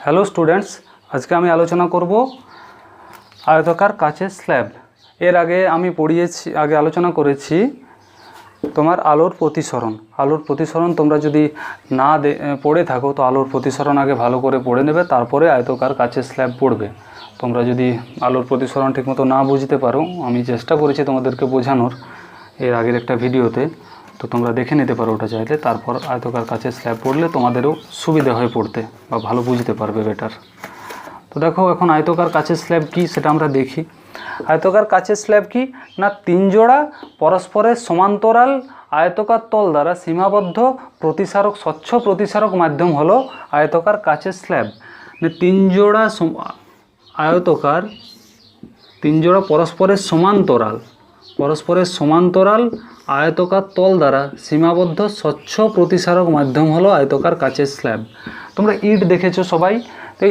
Hello students, আজকে আমি আলোচনা করব আয়তাকার কাচের স্ল্যাব। এর আগে আমি আলোচনা করেছি তোমার আলোর প্রতিসরণ। আলোর প্রতিসরণ তোমরা যদি না পড়ে থাকো তো আলোর প্রতিসরণ আগে ভালো করে পড়ে নেবে, তারপরে আয়তাকার কাচের স্ল্যাব পড়বে। তোমরা যদি আলোর প্রতিসরণ ঠিকমতো না বুঝতে পারো, আমি চেষ্টা করেছি তোমাদেরকে বোঝানোর এর আগের একটা ভিডিওতে, তো তোমরা দেখে নিতে পারো ওটা চাইলে। তারপর আয়তাকার কাচের স্ল্যাব পড়লে তোমাদেরও সুবিধা হয় পড়তে বা ভালো বুঝতে পারবে বেটার। তো দেখো এখন আয়তাকার কাচের স্ল্যাব কী সেটা আমরা দেখি। আয়তাকার কাচের স্ল্যাব কি না, 3 জোড়া পরস্পরের সমান্তরাল আয়তাকার তল দ্বারা সীমাবদ্ধ প্রতিসারক স্বচ্ছ প্রতিসারক মাধ্যম হলো আয়তাকার কাচের স্ল্যাব। মানে 3 জোড়া আয়তাকার 3 জোড়া পরস্পরের সমান্তরাল আয়তাকার তল দ্বারা সীমাবদ্ধ স্বচ্ছ প্রতিসারক মাধ্যম হলো আয়তাকার কাচের স্ল্যাব। তোমরা ইট দেখেছো সবাই, তো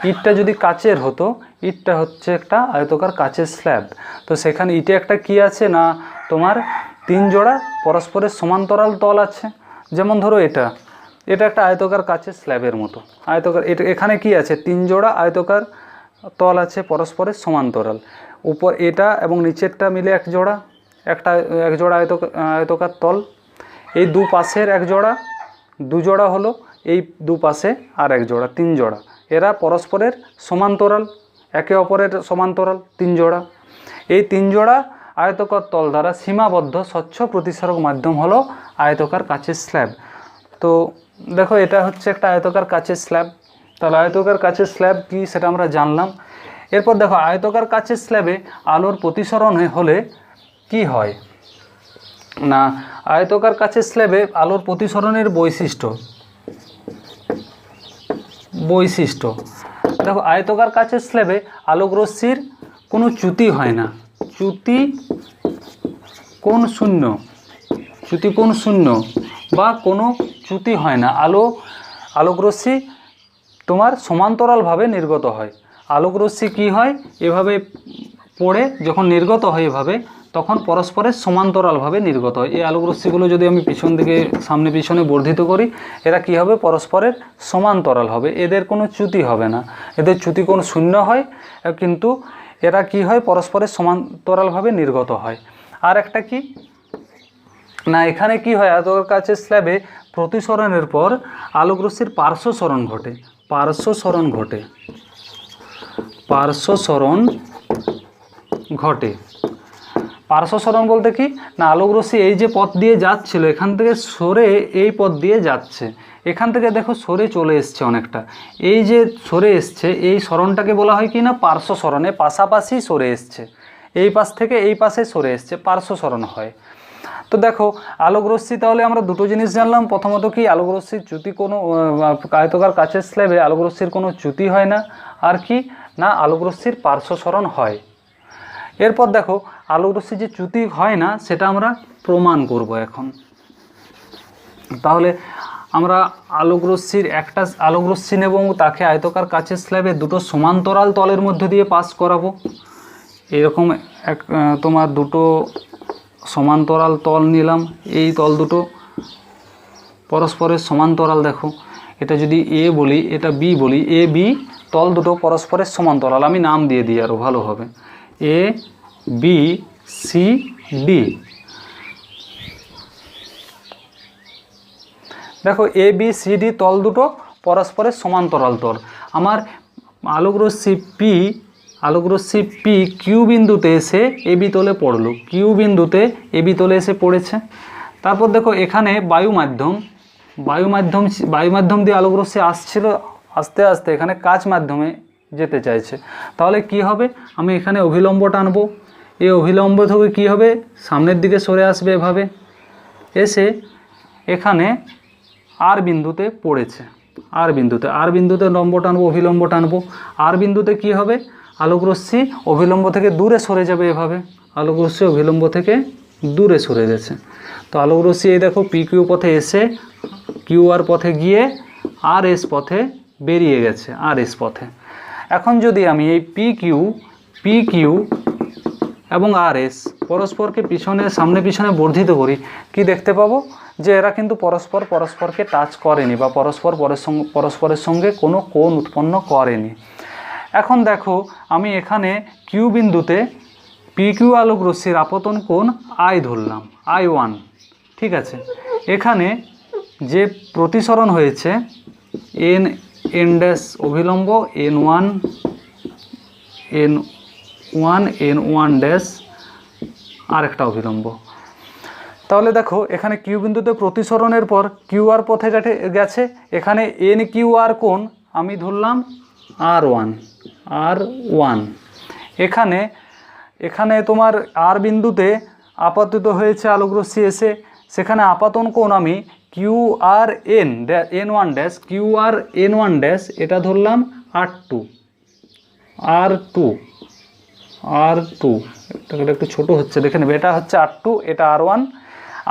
ইটটা যদি কাচের হতো, ইটটা হচ্ছে একটা আয়তাকার কাচের স্ল্যাব। তো সেখানে ইটে একটা কি আছে না, তোমার 3 জোড়া পরস্পরের সমান্তরাল তল আছে। যেমন ধরো এটা একটা আয়তাকার কাচের স্ল্যাবের মতো। এখানে কি আছে, 3 জোড়া আয়তাকার তল আছে পরস্পরের সমান্তরাল। উপর এটা এবং নিচেরটা মিলে এক জোড়া আয়তাকার তল। এই দুপাশের দু জোড়া হলো, এই দুপাশে আর এক জোড়া, 3 জোড়া। এরা পরস্পরের সমান্তরাল, একে অপরের সমান্তরাল 3 জোড়া। এই 3 জোড়া আয়তাকার তল দ্বারা সীমাবদ্ধ স্বচ্ছ প্রতিসারক মাধ্যম হলো আয়তাকার কাচের স্ল্যাব। তো দেখো এটা হচ্ছে একটা আয়তাকার কাচের স্ল্যাব। তাহলে আয়তাকার কাচের স্ল্যাব কি সেটা আমরা জানলাম। এরপর দেখো আয়তাকার কাচের স্ল্যাবে আলোর প্রতিসরণ হলে কি হয় না, আয়তাকার কাচের স্ল্যাবে আলোর প্রতিসরণের বৈশিষ্ট্য দেখো, আয়তাকার কাচের স্ল্যাবে আলোকরশ্মির কোনো চ্যুতি হয় না, চ্যুতি কোণ শূন্য বা কোনো চ্যুতি হয় না। আলোকরশ্মি তোমার সমান্তরালভাবে নির্গত হয়। আলোকরশ্মি কি হয়, এভাবে পড়ে যখন নির্গত হয় এভাবে, তখন পরস্পরের সমান্তরালভাবে নির্গত হয়। এই আলোকরশ্মিগুলো যদি আমি পিছন দিকে সামনে পিছনে বর্ধিত করি, এরা কি হবে, পরস্পরের সমান্তরাল হবে, এদের কোনো চ্যুতি হবে না, এদের চ্যুতি কোণ শূন্য হয়, কিন্তু এরা কি হয়, পরস্পরের সমান্তরালভাবে নির্গত হয়। আর একটা কি না, এখানে কি হয়, আয়তাকার কাচের স্ল্যাবে প্রতিসরণের পর আলোকরশ্মির পার্শ্ব সরণ বলতে কি না, আলোকরশ্মি এই যে পথ দিয়ে যাচ্ছিল, এখান থেকে সরে এই পথ দিয়ে যাচ্ছে, এখান থেকে দেখো সরে চলে এসছে অনেকটা, এই যে সরে এসছে এই সরণটাকে বলা হয় কি না, পার্শ্ব সরণে পাশাপাশি সরে এসছে, এই পাশ থেকে এই পাশে সরে এসছে, পার্শ্ব সরণ হয়। তো দেখো আলোকরশ্মি, তাহলে আমরা দুটো জিনিস জানলাম। প্রথমত কি, আলোকরশ্মির চ্যুতি কোনো আয়তাকার কাচের স্ল্যাবে আলোকরশ্মির কোনো চ্যুতি হয় না। আর কি না, আলোকরশ্মির পার্শ্ব সরণ হয়। এরপর দেখো আলোকরশ্মির যে চ্যুতি হয় না সেটা আমরা প্রমাণ করব এখন। তাহলে আমরা আলোকরশ্মি নেব, তাকে আয়তাকার কাচের স্ল্যাবে দুটো সমান্তরাল তলের মধ্যে দিয়ে পাস করাবো। এরকম তোমার দুটো সমান্তরাল তল নিলাম, এই তল দুটো পরস্পরের সমান্তরাল। দেখো এটা যদি এ বলি, এটা বি বলি, এ বি তল দুটো পরস্পরের সমান্তরাল, আমি নাম দিয়ে দিই আরও ভালো হবে, এ বি সি ডি। দেখো এ বি সি ডি তল দুটো পরস্পরের সমান্তরাল তল। আমার আলোকরশ্মি পি কিউ বিন্দুতে এসে এ বি তলে পড়লো, কিউ বিন্দুতে এ বি তলে এসে পড়েছে। তারপর দেখো এখানে বায়ু মাধ্যম দিয়ে আলোকরশ্মি আসছিল, আস্তে আস্তে এখানে কাচ মাধ্যমে যেতে চাইছে। তাহলে কি হবে, আমি এখানে অভিলম্ব টানবো, এই অভিলম্ব থেকে কি হবে, সামনের দিকে সরে আসবে, এভাবে এসে এখানে আর বিন্দুতে পড়েছে, আর বিন্দুতে লম্ব টানবো, অভিলম্ব টানবো, আর বিন্দুতে কি হবে, আলোকরশ্মি অভিলম্ব থেকে দূরে সরে যাবে, এভাবে আলোকরশ্মি অভিলম্ব থেকে দূরে সরে গেছে। তো আলোকরশ্মি এই দেখো পি কিউ পথে এসে কিউ আর পথে গিয়ে আর এস পথে বেরিয়ে গেছে, আর এস পথে। এখন যদি আমি এই পি কিউ এবং আর এস পরস্পরকে সামনে পিছনে বর্ধিত করি, কি দেখতে পাবো যে এরা কিন্তু পরস্পরকে টাচ করেনি বা পরস্পরের সঙ্গে কোনো কোণ উৎপন্ন করেনি। এখন দেখো আমি এখানে কিউ বিন্দুতে পি কিউ আলোক রশ্মির আপতন কোণ আই ধরলাম, I1, ঠিক আছে। এখানে যে প্রতিসরণ হয়েছে n ড্যাশ অভিলম্ব n1 ড্যাশ আরেকটা অভিলম্ব। তাহলে দেখো এখানে কিউ বিন্দুতে প্রতিসরণের পর কিউ আর পথে গেছে, এখানে এন কিউ আর কোণ আমি ধরলাম R1। এখানে তোমার আর বিন্দুতে আপতিত হয়েছে আলোকরশ্মি এসে, সেখানে আপাতন কোণ আমি কিউ আর n1 ড্যাশ এটা ধরলাম R2। এটা একটু ছোট হচ্ছে দেখে নেবে, এটা হচ্ছে R2, এটা R1।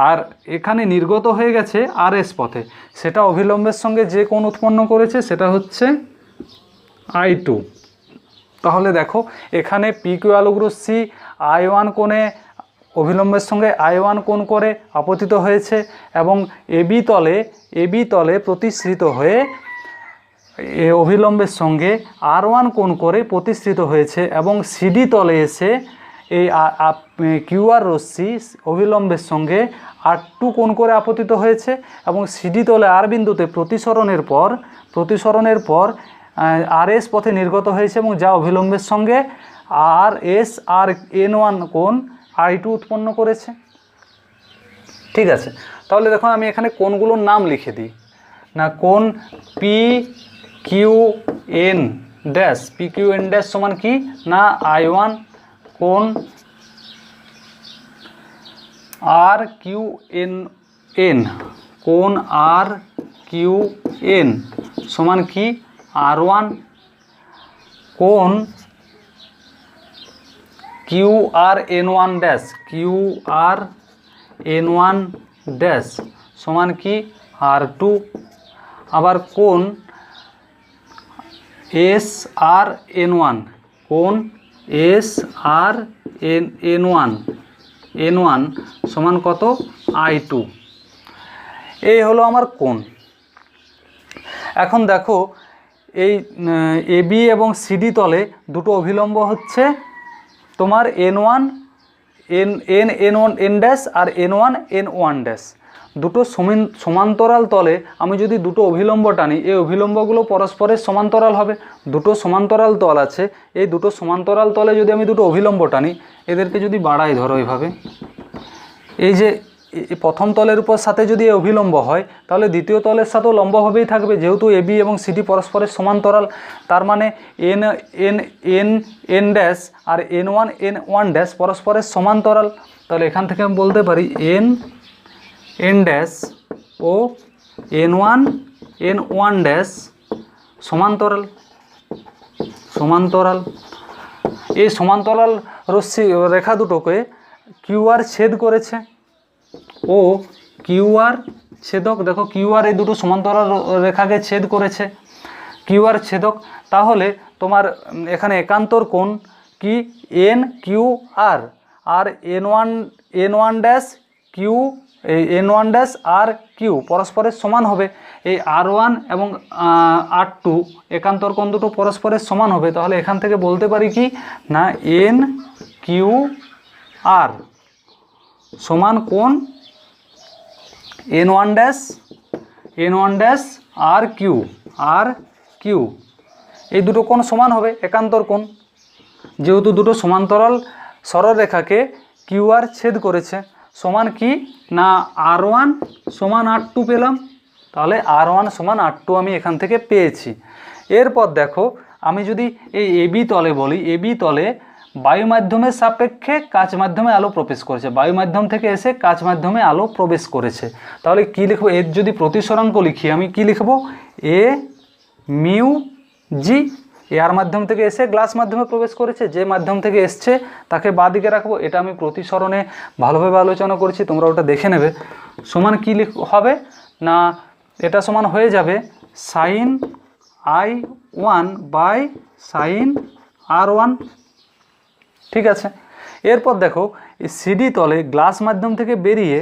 আর এখানে নির্গত হয়ে গেছে RS পথে, সেটা অভিলম্বের সঙ্গে যে কোণ উৎপন্ন করেছে সেটা হচ্ছে I2। তাহলে দেখো এখানে PQ আলোক রশ্মি I1 কোণে অভিলম্বের সঙ্গে I1 কোণ করে আপতিত হয়েছে এবং এবি তলে প্রতিসৃত হয়ে অভিলম্বের সঙ্গে R1 কোণ করে প্রতিসৃত হয়েছে এবং সিডি তলে এসে এই কিউআর রশ্মি অভিলম্বের সঙ্গে R2 কোণ করে আপতিত হয়েছে এবং সিডি তলে আর বিন্দুতে প্রতিসরণের পর RS পথে নির্গত হয়েছে এবং যা অভিলম্বের সঙ্গে RS আর N1 কোণ I2 উৎপন্ন করেছে, ঠিক আছে। তাহলে দেখো আমি এখানে কোণগুলোর নাম লিখে দিই না, কোণ PQN ড্যাশ সমান কি না I1 কোণ RQN কোণ RQN সমান কি R1 কোণ QRN1 ড্যাশ সমান কি R2। আবার কোণ SRN1 সমান কত I2। এই হলো আমার কোণ। এখন দেখো এই এবি এবং সিডি তলে দুটো অভিলম্ব হচ্ছে তোমার N1 N ড্যাশ আর N1 ড্যাশ। দুটো সমান্তরাল তলে আমি যদি দুটো অভিলম্ব টানি, এই অভিলম্বগুলো পরস্পরের সমান্তরাল হবে। দুটো সমান্তরাল তল আছে, এই দুটো সমান্তরাল তলে যদি আমি দুটো অভিলম্ব টানি, এদেরকে যদি বাড়াই ধরো এইভাবে, এই যে প্রথম তলের উপর সাথে যদি অভিলম্ব হয় তাহলে দ্বিতীয় তলের সাথেও লম্বভাবেই থাকবে, যেহেতু এবি এবং সিডি পরস্পরের সমান্তরাল। তার মানে এন ড্যাশ আর N1 ড্যাশ পরস্পরের সমান্তরাল। তাহলে এখান থেকে আমি বলতে পারি N dash O N1 dash সমান্তরাল। এই সমান্তরাল রশ্মি রেখা দুটোকে কিউআর ছেদ করেছে ও কিউআর ছেদক। দেখো কিউআর এই দুটো সমান্তরাল রেখাকে ছেদ করেছে, কিউআর ছেদক। তাহলে তোমার এখানে একান্তর কোণ কি NQR আর N1 ড্যাশ কিউ, এই N1 ড্যাশ আর কিউ পরস্পরের সমান হবে। এই R1 এবং R2 একান্তর কোণ দুটো পরস্পরের সমান হবে। তাহলে এখান থেকে বলতে পারি কি না NQR সমান কোণ N1 ড্যাশ আর কিউ। এই দুটো কোণ সমান হবে, একান্তর কোণ, যেহেতু দুটো সমান্তরাল সরলরেখাকে কিউআর ছেদ করেছে। সমান কি না R1 সমান R2 পেলাম। তাহলে R1 সমান R2 আমি এখান থেকে পেয়েছি। এরপর দেখো আমি যদি এই এবি তলে বলি, এবি তলে বায়ু মাধ্যমের সাপেক্ষে কাচ মাধ্যমে আলো প্রবেশ করেছে, বায়ু মাধ্যম থেকে এসে কাচ মাধ্যমে আলো প্রবেশ করেছে। তাহলে কি লিখব, এর যদি প্রতিসরাঙ্ক লিখি আমি কি লিখব, এ মিউ জি। এয়ার মাধ্যম থেকে এসে গ্লাস মাধ্যমে প্রবেশ করেছে, যে মাধ্যম থেকে এসছে তাকে বাঁ দিকে রাখবো। এটা আমি প্রতিসরণে ভালোভাবে আলোচনা করেছি, তোমরা ওটা দেখে নেবে। সমান কি হবে না, এটা সমান হয়ে যাবে sign I1 by sine R1, ঠিক আছে। এরপর দেখো এই সিডি তলে গ্লাস মাধ্যম থেকে বেরিয়ে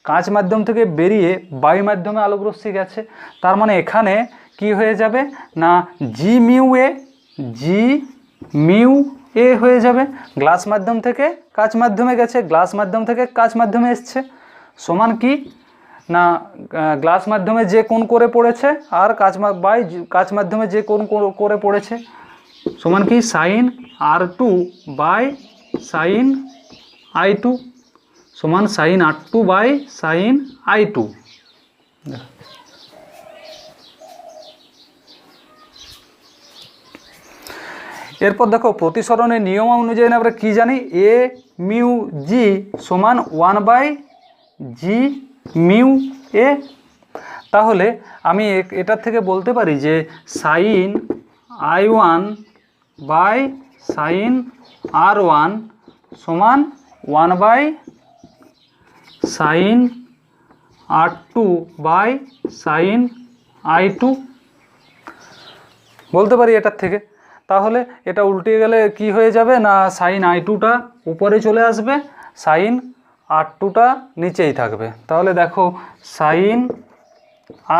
কাঁচ মাধ্যম থেকে বেরিয়ে বায়ু মাধ্যমে আলোক রশ্মি গেছে। তার মানে এখানে কি হয়ে যাবে না জি মিউ এ হয়ে যাবে। গ্লাস মাধ্যম থেকে কাঁচ মাধ্যমে গেছে, গ্লাস মাধ্যম থেকে কাঁচ মাধ্যমে এসছে, সমান কি না গ্লাস মাধ্যমে যে কোণ করে পড়েছে আর কাঁচ মাধ্যমে যে কোণ করে পড়েছে সমান কি sign R2 by sine I2 সমান sign R2 by sine I2। এরপর দেখো প্রতিসরণের নিয়ম অনুযায়ী আমরা কি জানি, এ মিউ জি সমান 1/জি মিউ এ। তাহলে আমি এটার থেকে বলতে পারি যে sign I1 by sine R1 সমান 1/সাইন R2 বাই সাইন I2 বলতে পারি এটার থেকে। তাহলে এটা উল্টে গেলে কি হয়ে যাবে না সাইন I2টা উপরে চলে আসবে, সাইন R2টা নিচেই থাকবে। তাহলে দেখো sign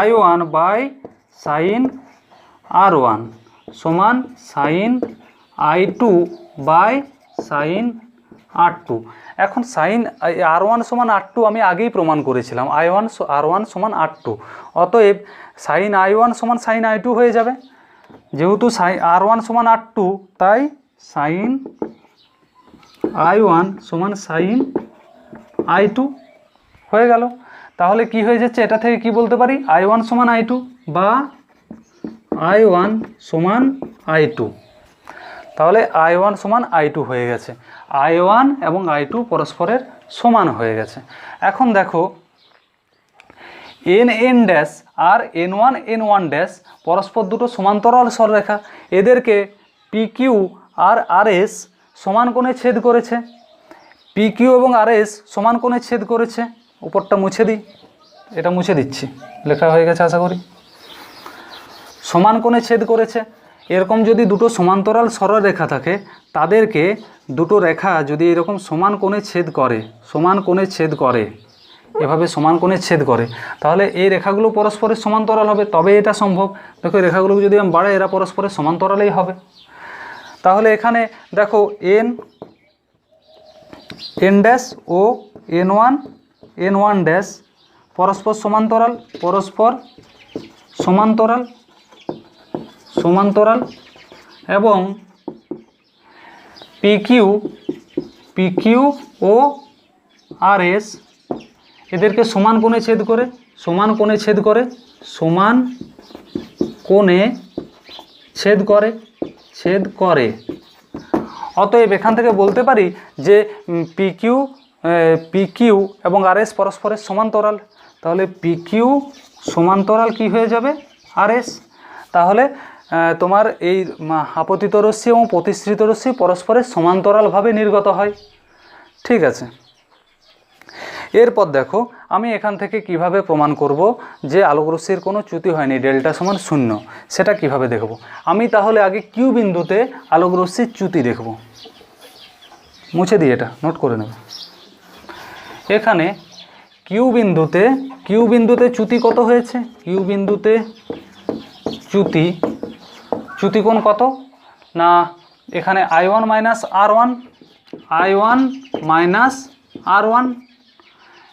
I1 by sine R1 সমান sign I2 by sine R2। এখন সাইন R1 সমান R2 আমি আগেই প্রমাণ করেছিলাম, R1 সমান R2, অতএব সাইন I1 সমান সাইন I2 হয়ে যাবে। যেহেতু R1 সমান R2 তাই সাইন I1 সমান সাইন I2 হয়ে গেল। তাহলে কি হয়ে যাচ্ছে, এটা থেকে কি বলতে পারি I1 সমান I2 বা I1 সমান I2। তাহলে I1 সমান I2 হয়ে গেছে, I1 এবং I2 পরস্পরের সমান হয়ে গেছে। এখন দেখো NN ড্যাশ আর N1 ড্যাশ পরস্পর দুটো সমান্তরাল সরলরেখা, এদেরকে PQ আর RS সমান কোণে ছেদ করেছে। PQ এবং RS সমান কোণে ছেদ করেছে। উপরটা মুছে দিই, এটা মুছে দিচ্ছি, লেখা হয়ে গেছে আশা করি। সমান কোণে ছেদ করেছে। এরকম যদি দুটো সমান্তরাল সরলরেখা থাকে, তাদেরকে দুটো রেখা যদি এরকম সমান কোণে ছেদ করে এভাবে সমান কোণে ছেদ করে, তাহলে এই রেখাগুলো পরস্পরের সমান্তরাল হবে, তবে এটা সম্ভব। দেখো এই রেখাগুলো যদি আমি বাড়াই এরা পরস্পরের সমান্তরালেই হবে। তাহলে এখানে দেখো N dash O N1 dash পরস্পর সমান্তরাল এবং PQ ও RS এদেরকে সমান কোণে ছেদ করে। অতএব এখান থেকে বলতে পারি যে PQ এবং RS পরস্পরের সমান্তরাল। তাহলে PQ সমান্তরাল কি হয়ে যাবে RS। তাহলে তোমার এই আপতিত রশ্মি এবং প্রতিসৃত রশ্মি পরস্পরের সমান্তরালভাবে নির্গত হয়। ঠিক আছে, এরপর দেখো আমি এখান থেকে কিভাবে প্রমাণ করব যে আলোক রশ্মির কোনো চ্যুতি হয়নি, ডেল্টা সমান 0, সেটা কিভাবে দেখব। আমি তাহলে আগে কিউ বিন্দুতে আলোক রশ্মির চ্যুতি দেখব। মুছে দিই, এটা নোট করে নেব। এখানে কিউ বিন্দুতে চ্যুতি কত হয়েছে, কিউ বিন্দুতে চ্যুতি কোণ কত না এখানে I1 মাইনাস R1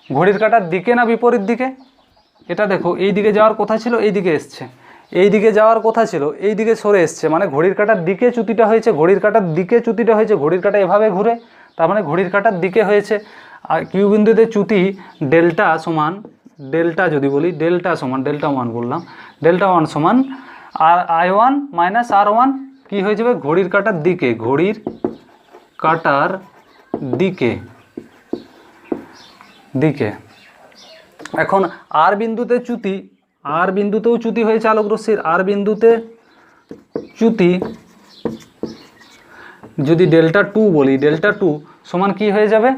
ঘড়ির কাঁটার দিকে না বিপরীত দিকে। এটা দেখো এই দিকে যাওয়ার কথা ছিল, এই দিকে এসছে, এই দিকে যাওয়ার কথা ছিল, এই দিকে সরে এসছে, মানে ঘড়ির কাঁটার দিকে চ্যুতিটা হয়েছে। ঘড়ির কাঁটা এভাবে ঘুরে, তার মানে ঘড়ির কাঁটার দিকে হয়েছে। আর কিউ বিন্দুতে চ্যুতি ডেল্টা যদি বলি ডেল্টা 1 বললাম, ডেল্টা 1 সমান আর I1 মাইনাস R1 কী হয়ে যাবে ঘড়ির কাঁটার দিকে। এখন আর বিন্দুতেও চ্যুতি হয়েছে আলোক রশ্মির। আর বিন্দুতে চ্যুতি যদি ডেল্টা 2 বলি, ডেল্টা 2 সমান কি হয়ে যাবে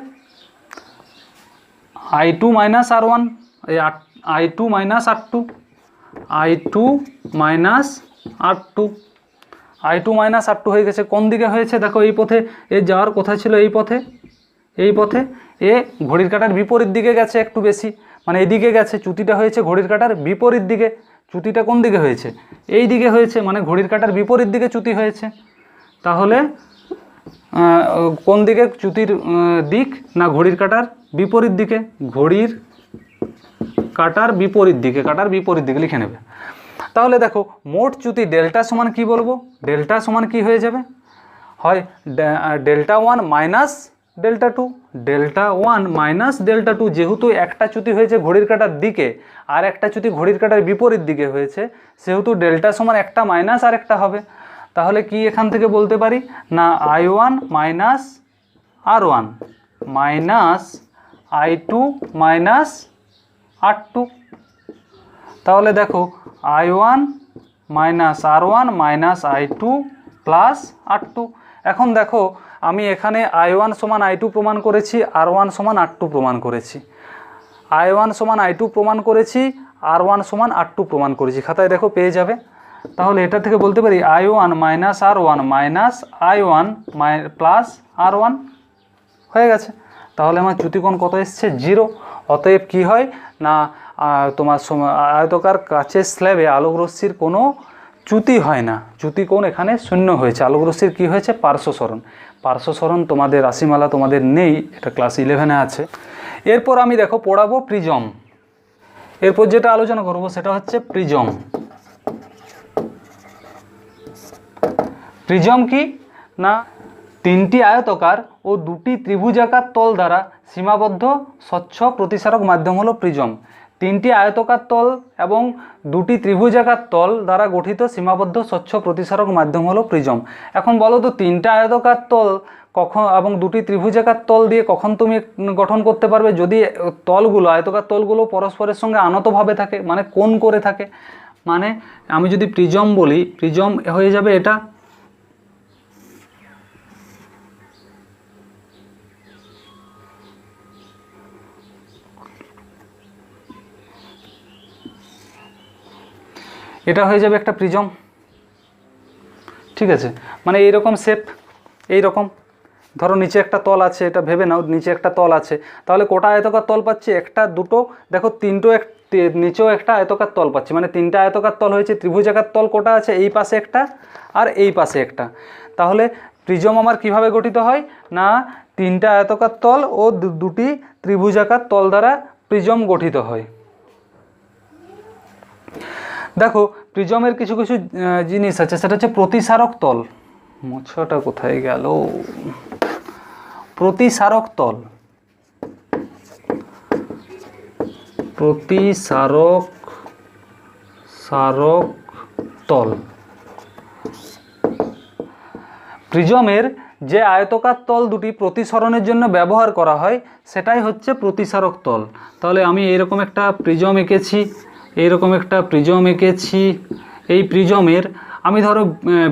I2 minus R1, I2 minus R2, I2 minus R2 হয়ে গেছে। কোন দিকে হয়েছে দেখো, এই পথে এর যাওয়ার কথা ছিল, এই পথে এই পথে, এ ঘড়ির কাঁটার বিপরীত দিকে গেছে একটু বেশি, মানে এদিকে গেছে, চ্যুতিটা হয়েছে ঘড়ির কাঁটার বিপরীত দিকে। চ্যুতিটা কোন দিকে হয়েছে? এই দিকে হয়েছে, মানে ঘড়ির কাঁটার বিপরীত দিকে চ্যুতি হয়েছে। তাহলে কোন দিকে চ্যুতির দিক? না ঘড়ির কাঁটার বিপরীত দিকে, ঘড়ির কাঁটার বিপরীত দিকে, কাঁটার বিপরীত দিকে লিখে নেবে। তাহলে দেখো মোট চ্যুতি ডেল্টা সমান কি বলবো? ডেল্টা সমান কি হয়ে যাবে? হয় delta one minus delta two, delta one minus delta two. যেহেতু একটা চ্যুতি হয়েছে ঘড়ির কাঁটার দিকে আর একটা চ্যুতি ঘড়ির কাঁটার বিপরীত দিকে হয়েছে, সেহেতু ডেল্টা সমান একটা মাইনাস আর একটা হবে। তাহলে কি এখান থেকে বলতে পারি? না I one minus R one minus I two minus R two. তাহলে দেখো I one minus R one minus I two plus R two. এখন দেখো আমি এখানে আই ওয়ান সমান আই টু প্রমাণ করেছি, আর ওয়ান সমান আর টু প্রমাণ করেছি। আই ওয়ান সমান আই টু প্রমাণ করেছি, আর ওয়ান সমান আর টু প্রমাণ করেছি। খাতায় দেখো পেয়ে যাবে। তাহলে এটা থেকে বলতে পারি I one minus R one minus I one plus R one হয়ে গেছে। তাহলে আমার চ্যুতিকোণ কত এসছে? 0। অতএব কি হয় না তোমার আয়তকার কাচের স্ল্যাবে আলোক রশ্মির কোনো চ্যুতি হয় না, চ্যুতিকোণ এখানে শূন্য হয়েছে। আলোক রশ্মির কী হয়েছে? পার্শ্বসরণ। পার্শ্বসরণ তোমাদের রাশিমালা তোমাদের নেই, এটা ক্লাস 11-এ আছে। এরপর আমি দেখো পড়াবো প্রিজম। এরপর যেটা আলোচনা করব সেটা হচ্ছে প্রিজম। প্রিজম কি না তিনটি আয়তকার ও দুটি ত্রিভুজাকার তল দ্বারা সীমাবদ্ধ স্বচ্ছ প্রতিসারক মাধ্যম হলো প্রিজম। তিনটি আয়তকার তল এবং দুটি ত্রিভুজাকার তল দ্বারা গঠিত সীমাবদ্ধ স্বচ্ছ প্রতিসারক মাধ্যম হলো প্রিজম। এখন বলো তো তিনটা আয়তকার তল কখন এবং দুটি ত্রিভুজাকার তল দিয়ে কখন তুমি গঠন করতে পারবে? যদি তলগুলো আয়তকার তলগুলো পরস্পরের সঙ্গে আনতভাবে থাকে, মানে কোণ করে থাকে। মানে আমি যদি প্রিজম বলি, প্রিজম হয়ে যাবে এটা, এটা হয়ে যাবে একটা প্রিজম। ঠিক আছে, মানে এইরকম শেপ, এইরকম ধরো নিচে একটা তল আছে, এটা ভেবে নাও নিচে একটা তল আছে। তাহলে কোটা আয়তকার তল পাচ্ছি? একটা, দুটো, দেখো তিনটো, নিচেও একটা আয়তকার তল পাচ্ছি, মানে তিনটা আয়তকার তল হয়েছে। ত্রিভুজাকার তল কোটা আছে? এই পাশে একটা আর এই পাশে একটা। তাহলে প্রিজম আমার কিভাবে গঠিত হয়? না তিনটা আয়তকার তল ও দুটি ত্রিভুজাকার তল দ্বারা প্রিজম গঠিত হয়। দেখো প্রিজমের কিছু কিছু জিনিস আছে, সেটা হচ্ছে প্রতিসারক তল। মোছাটা কোথায় গেল? প্রতিসারক তল, প্রতিসারক তল। প্রিজমের যে আয়তকার তল দুটি প্রতিসরণের জন্য ব্যবহার করা হয় সেটাই হচ্ছে প্রতিসারক তল। তাহলে আমি এইরকম একটা প্রিজম এঁকেছি, এইরকম একটা প্রিজম এঁকেছি। এই প্রিজমের আমি ধরো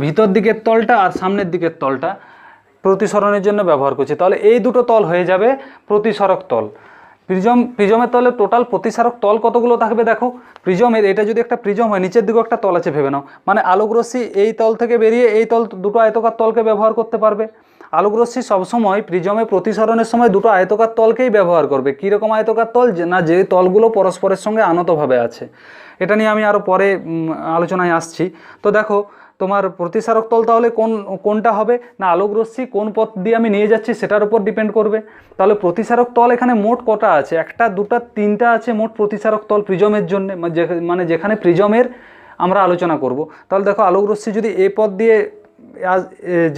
ভিতর দিকের তলটা আর সামনের দিকের তলটা প্রতিসরণের জন্য ব্যবহার করছি। তাহলে এই দুটো তল হয়ে যাবে প্রতিসারক তল। প্রিজমের তলে টোটাল প্রতিসারক তল কতগুলো থাকবে? দেখো প্রিজমের, এটা যদি একটা প্রিজম হয়, নিচের দিকেও একটা তল আছে ভেবে নাও, মানে আলোক রশ্মি এই তল থেকে বেরিয়ে এই তল, দুটো আয়তকার তলকে ব্যবহার করতে পারবে। আলোক রশ্মি সবসময় প্রিজমে প্রতিসরণের সময় দুটো আয়তকার তলকেই ব্যবহার করবে। কীরকম আয়তকার তল? না যে তলগুলো পরস্পরের সঙ্গে আনতভাবে আছে। এটা নিয়ে আমি আরও পরে আলোচনায় আসছি। তো দেখো তোমার প্রতিসারক তল তাহলে কোনটা হবে? না আলোক রশ্মি কোন পথ দিয়ে আমি নিয়ে যাচ্ছি সেটার উপর ডিপেন্ড করবে। তাহলে প্রতিসারক তল এখানে মোট কটা আছে? একটা, দুটা, তিনটা আছে মোট প্রতিসারক তল প্রিজমের জন্য, মানে যেখানে প্রিজমের আমরা আলোচনা করব। তাহলে দেখো আলোক রশ্মি যদি এই পথ দিয়ে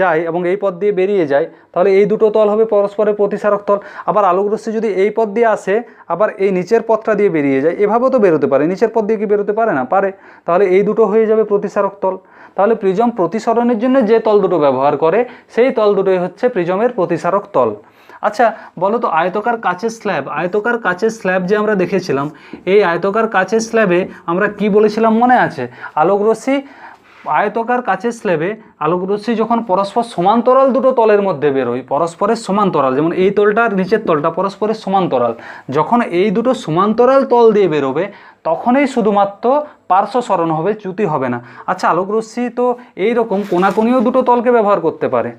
যায় এবং এই পথ দিয়ে বেরিয়ে যায়, তাহলে এই দুটো তল হবে পরস্পরের প্রতিসারক তল। আবার আলোক রশ্মি যদি এই পথ দিয়ে আসে, আবার এই নিচের পথটা দিয়ে বেরিয়ে যায়, এভাবেও তো বেরোতে পারে। নিচের পথ দিয়ে কি বেরোতে পারে না? পারে। তাহলে এই দুটো হয়ে যাবে প্রতিসারক তল। তাহলে প্রিজম প্রতিসরণের জন্য যে তল দুটো ব্যবহার করে সেই তল দুটোই হচ্ছে প্রিজমের প্রতিসারক তল। আচ্ছা বলো তো আয়তকার কাচের স্ল্যাব, আয়তকার কাচের স্ল্যাব যে আমরা দেখেছিলাম, এই আয়তকার কাচের স্ল্যাবে আমরা কি বলেছিলাম মনে আছে? আলোক রশ্মি আয়তকার কাচের স্ল্যাবে আলোক রশ্মি যখন পরস্পর সমান্তরাল দুটো তলের মধ্যে বেরোয়, পরস্পরের সমান্তরাল, যেমন এই তলটা আর নিচের তলটা পরস্পরের সমান্তরাল, যখন এই দুটো সমান্তরাল তল দিয়ে বেরোবে তখনই শুধুমাত্র পার্শ্বসরণ হবে, চ্যুতি হবে না। আচ্ছা আলোক রশ্মি তো এইরকম কোনাকুনিও দুটো তলকে ব্যবহার করতে পারে,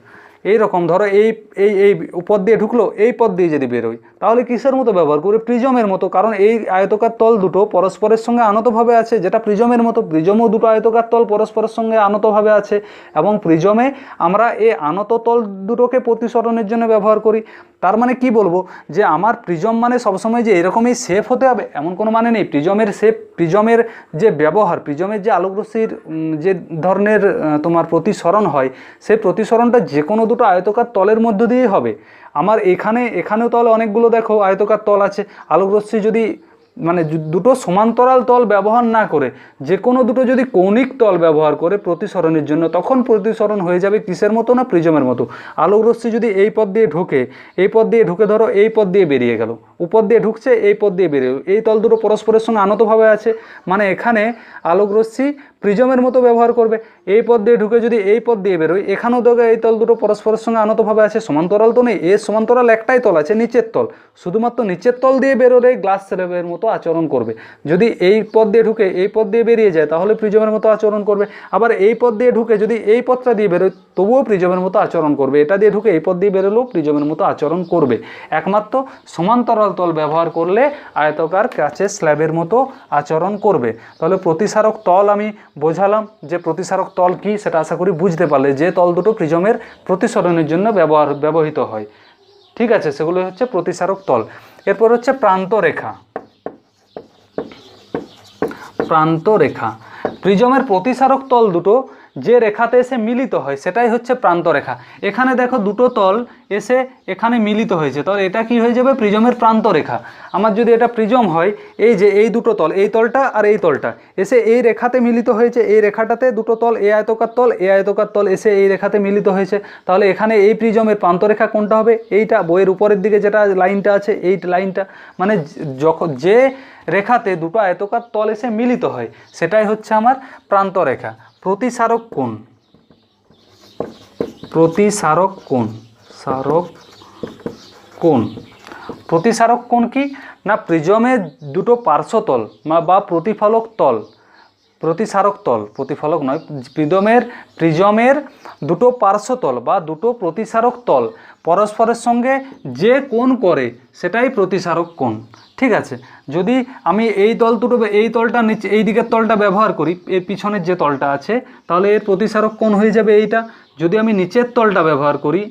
এই রকম ধরো এই এই এই উপর দিয়ে ঢুকলো, এই পথ দিয়ে যদি বেরোয় তাহলে কিসের মতো ব্যবহার করবে? প্রিজমের মতো। কারণ এই আয়তকার তল দুটো পরস্পরের সঙ্গে আনতভাবে আছে, যেটা প্রিজমের মতো। প্রিজমও দুটো আয়তকার তল পরস্পরের সঙ্গে আনতভাবে আছে, এবং প্রিজমে আমরা এই আনত তল দুটোকে প্রতিসরণের জন্য ব্যবহার করি। তার মানে কি বলবো, যে আমার প্রিজম মানে সবসময় যে এরকমই শেপ হতে হবে এমন কোনো মানে নেই। প্রিজমের শেপ, প্রিজমের যে ব্যবহার, প্রিজমের যে আলোকরশ্মির যে ধরনের তোমার প্রতিসরণ হয়, সেই প্রতিসরণটা যে কোনো দুটো আয়তকার তলের মধ্য দিয়েই হবে। আমার এখানেও তাহলে অনেকগুলো দেখো আয়তকার তল আছে। আলোকরশ্মি যদি মানে দুটো সমান্তরাল তল ব্যবহার না করে যে কোনো দুটো যদি কৌণিক তল ব্যবহার করে প্রতিসরণের জন্য, তখন প্রতিসরণ হয়ে যাবে কিসের মতো? না প্রিজমের মতো। আলোকরশ্মি যদি এই পথ দিয়ে ঢোকে, এই পথ দিয়ে ঢুকে ধরো এই পথ দিয়ে বেরিয়ে গেল, উপর দিয়ে ঢুকছে, এই পথ দিয়ে বেরিয়ে, এই তল দুটো পরস্পরের সঙ্গে আনতভাবে আছে, মানে এখানে আলোকরশ্মি প্রিজমের মতো ব্যবহার করবে। এই পথ দিয়ে ঢুকে যদি এই পথ দিয়ে বেরোয়, এখানেও দেখো এই তল দুটো পরস্পরের সঙ্গে আনতভাবে আছে, সমান্তরাল তো নেই। এর সমান্তরাল একটাই তল আছে, নিচের তল। শুধুমাত্র নিচের তল দিয়ে বেরোলে গ্লাস স্ল্যাবের মতো আচরণ করবে। যদি এই পথ দিয়ে ঢুকে এই পথ দিয়ে বেরিয়ে যায় তাহলে প্রিজমের মতো আচরণ করবে। আবার এই পথ দিয়ে ঢুকে যদি এই পথটা দিয়ে বেরোয় তবুও প্রিজমের মতো আচরণ করবে। এটা দিয়ে ঢুকে এই পথ দিয়ে বেরোলেও প্রিজমের মতো আচরণ করবে। একমাত্র সমান্তরাল তল ব্যবহার করলে আয়তকার কাচের স্ল্যাবের মতো আচরণ করবে। তাহলে প্রতিসারক তল আমি বোঝালাম, যে প্রতিসারক তল কি সেটা আশা করি বুঝতে পারলে, যে তল দুটো প্রিজমের প্রতিসরণের জন্য ব্যবহৃত হয়। ঠিক আছে, সেগুলো হচ্ছে প্রতিসারক তল। এরপর হচ্ছে প্রান্তরেখা। প্রান্তরেখা প্রিজমের প্রতিসারক তল দুটো যে রেখাতে এসে মিলিত হয় সেটাই হচ্ছে প্রান্তরেখা। এখানে দেখো দুটো তল এসে এখানে মিলিত হয়েছে, তাহলে এটা কি হয়ে যাবে? প্রিজমের প্রান্তরেখা। আমার যদি এটা প্রিজম হয়, এই যে এই দুটো তল, এই তলটা আর এই তলটা এসে এই রেখাতে মিলিত হয়েছে, এই রেখাটাতে দুটো তল, এই আয়তকার তল, এই আয়তকার তল এসে এই রেখাতে মিলিত হয়েছে, তাহলে এখানে এই প্রিজমের প্রান্তরেখা কোনটা হবে? এইটা, বইয়ের উপরের দিকে যেটা লাইনটা আছে এই লাইনটা। মানে যখন যে রেখাতে দুটো আয়তকার তল এসে মিলিত হয় সেটাই হচ্ছে আমার প্রান্তরেখা। প্রতিসারক কোণ। প্রতিসারক কোণ, সারক কোণ। প্রতিসারক কোণ কি না? প্রিজমের দুটো পার্শ্বতল বা প্রতিফলক তল, প্রতিসারক তল, প্রতিফলক নয়, প্রিজমের দুটো পার্শ্বতল বা দুটো প্রতিসারক তল পরস্পরের সঙ্গে যে কোণ করে সেটাই প্রতিসারক কোণ। ঠিক আছে, যদি আমি এই তল দুটো, এই তলটা নিচে, এই দিকের তলটা ব্যবহার করি, এর পিছনের যে তলটা আছে, তাহলে এর প্রতিসারক কোণ হয়ে যাবে এইটা। যদি আমি নিচের তলটা ব্যবহার করি,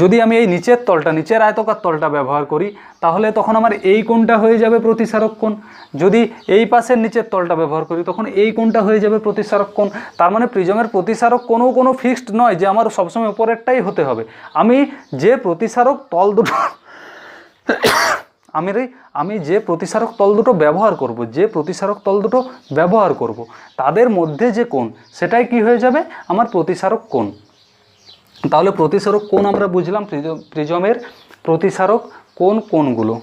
যদি আমি এই নিচের তলটা, নিচের আয়তকার তলটা ব্যবহার করি, তাহলে তখন আমার এই কোণটা হয়ে যাবে প্রতিসারক কোণ। যদি এই পাশের নিচের তলটা ব্যবহার করি তখন এই কোণটা হয়ে যাবে প্রতিসারক কোণ। তার মানে প্রিজমের প্রতিসারক কোনো ফিক্সড নয় যে আমার সবসময় উপরেরটাই হতে হবে। আমি যে প্রতিসারক তল দুটো আমি যে প্রতিসারক তল দুটো ব্যবহার করব, তাদের মধ্যে যে কোণ সেটাই কি হয়ে যাবে? আমার প্রতিসারক কোণ। তাহলে প্রতিসারক কোণ আমরা বুঝলাম, প্রিজমের প্রতিসারক কোণগুলো।